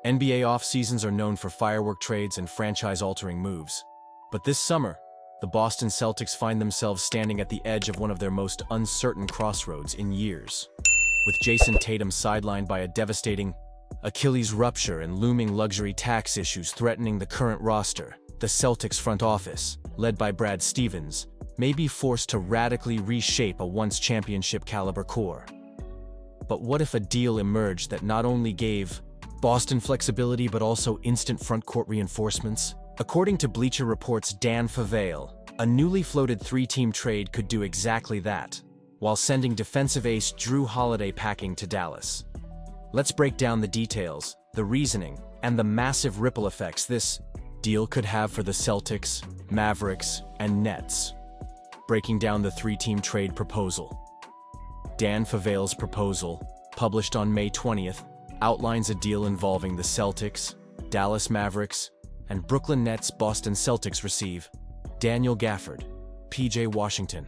NBA off-seasons are known for firework trades and franchise-altering moves. But this summer, the Boston Celtics find themselves standing at the edge of one of their most uncertain crossroads in years. With Jason Tatum sidelined by a devastating Achilles rupture and looming luxury tax issues threatening the current roster, the Celtics front office, led by Brad Stevens, may be forced to radically reshape a once championship-caliber core. But what if a deal emerged that not only gave Boston flexibility but also instant front-court reinforcements? According to Bleacher Report's Dan Favale, a newly floated three-team trade could do exactly that, while sending defensive ace Jrue Holiday packing to Dallas. Let's break down the details, the reasoning, and the massive ripple effects this deal could have for the Celtics, Mavericks, and Nets. Breaking down the three-team trade proposal. Dan Favale's proposal, published on May 20th, outlines a deal involving the Celtics, Dallas Mavericks, and Brooklyn Nets. Boston Celtics receive Daniel Gafford, PJ Washington.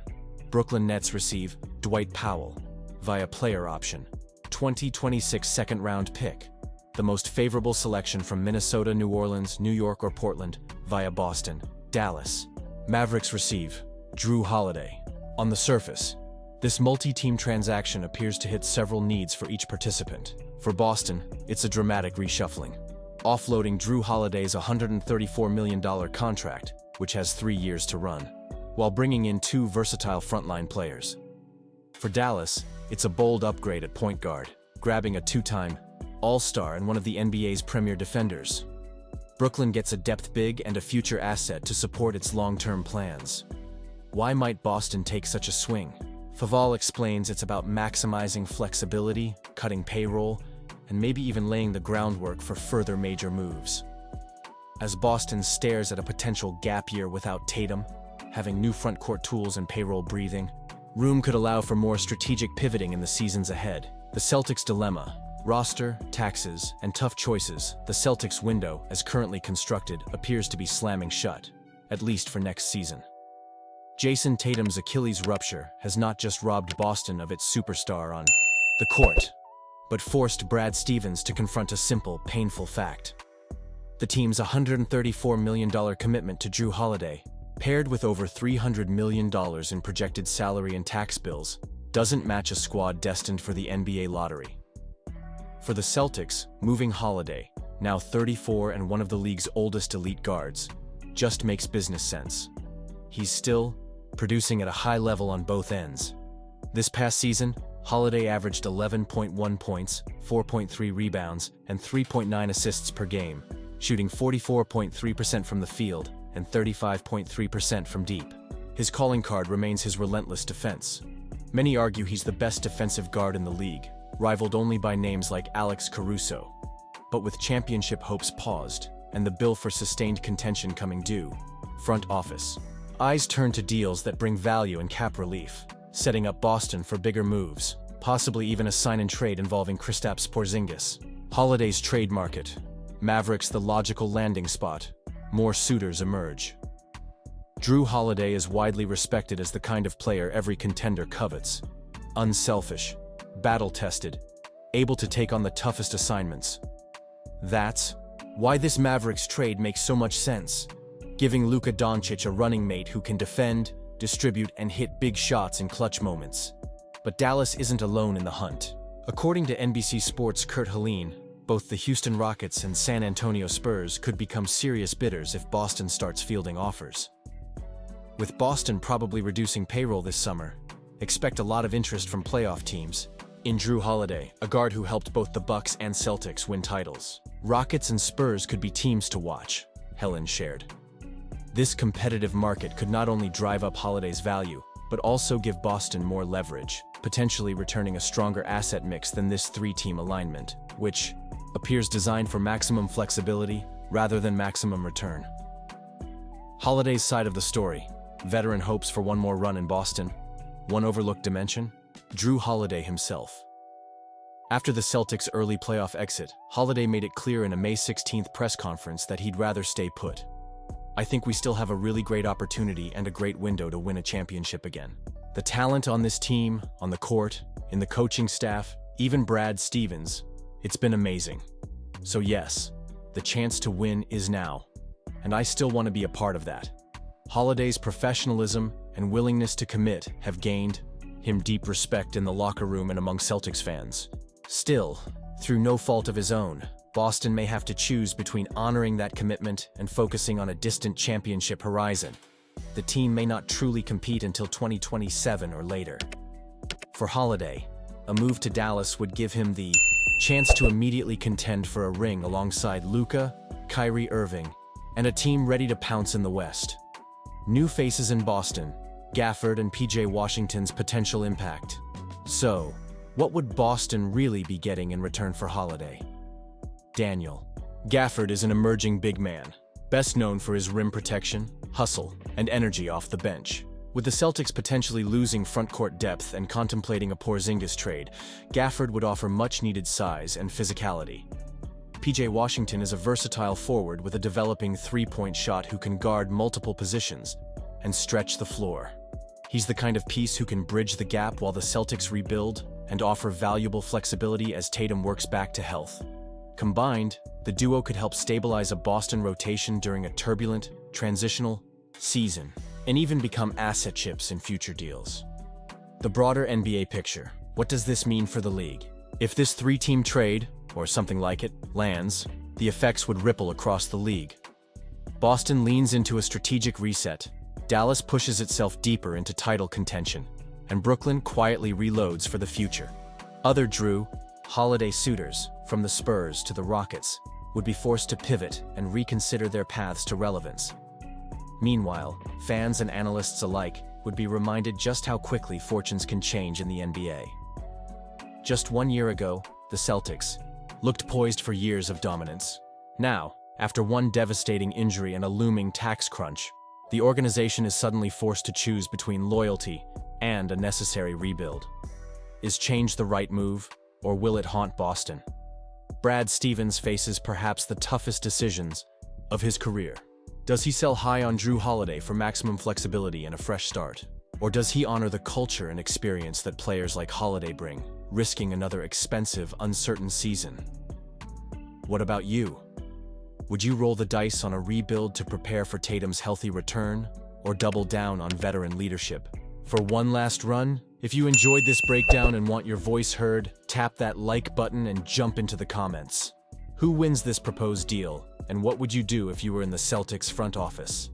Brooklyn Nets receive Dwight Powell via player option, 2026 second-round pick, the most favorable selection from Minnesota, New Orleans, New York, or Portland via Boston. Dallas Mavericks receive Jrue Holiday. On the surface, this multi-team transaction appears to hit several needs for each participant. For Boston, it's a dramatic reshuffling, offloading Jrue Holiday's $134 million contract, which has 3 years to run, while bringing in two versatile frontline players. For Dallas, it's a bold upgrade at point guard, grabbing a two-time All-Star and one of the NBA's premier defenders. Brooklyn gets a depth big and a future asset to support its long-term plans. Why might Boston take such a swing? Favale explains it's about maximizing flexibility, cutting payroll, and maybe even laying the groundwork for further major moves. As Boston stares at a potential gap year without Tatum, having new front-court tools and payroll breathing room could allow for more strategic pivoting in the seasons ahead. The Celtics' dilemma: roster, taxes, and tough choices. The Celtics' window, as currently constructed, appears to be slamming shut, at least for next season. Jason Tatum's Achilles rupture has not just robbed Boston of its superstar on the court, but forced Brad Stevens to confront a simple, painful fact. The team's $134 million commitment to Jrue Holiday, paired with over $300 million in projected salary and tax bills, doesn't match a squad destined for the NBA lottery. For the Celtics, moving Holiday, now 34 and one of the league's oldest elite guards, just makes business sense. He's still producing at a high level on both ends. This past season, Holiday averaged 11.1 points, 4.3 rebounds, and 3.9 assists per game, shooting 44.3% from the field and 35.3% from deep. His calling card remains his relentless defense. Many argue he's the best defensive guard in the league, rivaled only by names like Alex Caruso. But with championship hopes paused and the bill for sustained contention coming due, front office eyes turn to deals that bring value and cap relief, setting up Boston for bigger moves, possibly even a sign-and-trade involving Kristaps Porzingis. Holiday's trade market. Mavericks the logical landing spot. More suitors emerge. Jrue Holiday is widely respected as the kind of player every contender covets. Unselfish, battle-tested, able to take on the toughest assignments. That's why this Mavericks trade makes so much sense, giving Luka Doncic a running mate who can defend, distribute, and hit big shots in clutch moments. But Dallas isn't alone in the hunt. According to NBC Sports' Kurt Helene, both the Houston Rockets and San Antonio Spurs could become serious bidders if Boston starts fielding offers. With Boston probably reducing payroll this summer, expect a lot of interest from playoff teams in Jrue Holiday, a guard who helped both the Bucks and Celtics win titles. Rockets and Spurs could be teams to watch, Helen shared. This competitive market could not only drive up Holiday's value, but also give Boston more leverage, potentially returning a stronger asset mix than this three-team alignment, which appears designed for maximum flexibility rather than maximum return. Holiday's side of the story. Veteran hopes for one more run in Boston. One overlooked dimension? Jrue Holiday himself. After the Celtics' early playoff exit, Holiday made it clear in a May 16th press conference that he'd rather stay put. I think we still have a really great opportunity and a great window to win a championship again. The talent on this team, on the court, in the coaching staff, even Brad Stevens, it's been amazing. So yes, the chance to win is now. And I still want to be a part of that. Holiday's professionalism and willingness to commit have gained him deep respect in the locker room and among Celtics fans. Still, through no fault of his own, Boston may have to choose between honoring that commitment and focusing on a distant championship horizon. The team may not truly compete until 2027 or later. For Holiday, a move to Dallas would give him the chance to immediately contend for a ring alongside Luka, Kyrie Irving, and a team ready to pounce in the West. New faces in Boston, Gafford and PJ Washington's potential impact. So, what would Boston really be getting in return for Holiday? Daniel. Gafford is an emerging big man, best known for his rim protection, hustle, and energy off the bench. With the Celtics potentially losing front-court depth and contemplating a Porzingis trade, Gafford would offer much-needed size and physicality. PJ Washington is a versatile forward with a developing three-point shot who can guard multiple positions and stretch the floor. He's the kind of piece who can bridge the gap while the Celtics rebuild and offer valuable flexibility as Tatum works back to health. Combined, the duo could help stabilize a Boston rotation during a turbulent, transitional season, and even become asset chips in future deals. The broader NBA picture. What does this mean for the league? If this three-team trade, or something like it, lands, the effects would ripple across the league. Boston leans into a strategic reset, Dallas pushes itself deeper into title contention, and Brooklyn quietly reloads for the future. Other Jrue, Holiday suitors, from the Spurs to the Rockets, would be forced to pivot and reconsider their paths to relevance. Meanwhile, fans and analysts alike would be reminded just how quickly fortunes can change in the NBA. Just 1 year ago, the Celtics looked poised for years of dominance. Now, after one devastating injury and a looming tax crunch, the organization is suddenly forced to choose between loyalty and a necessary rebuild. Is change the right move, or will it haunt Boston? Brad Stevens faces perhaps the toughest decisions of his career. Does he sell high on Jrue Holiday for maximum flexibility and a fresh start? Or does he honor the culture and experience that players like Holiday bring, risking another expensive, uncertain season? What about you? Would you roll the dice on a rebuild to prepare for Tatum's healthy return, or double down on veteran leadership? For one last run, if you enjoyed this breakdown and want your voice heard, tap that like button and jump into the comments. Who wins this proposed deal, and what would you do if you were in the Celtics front office?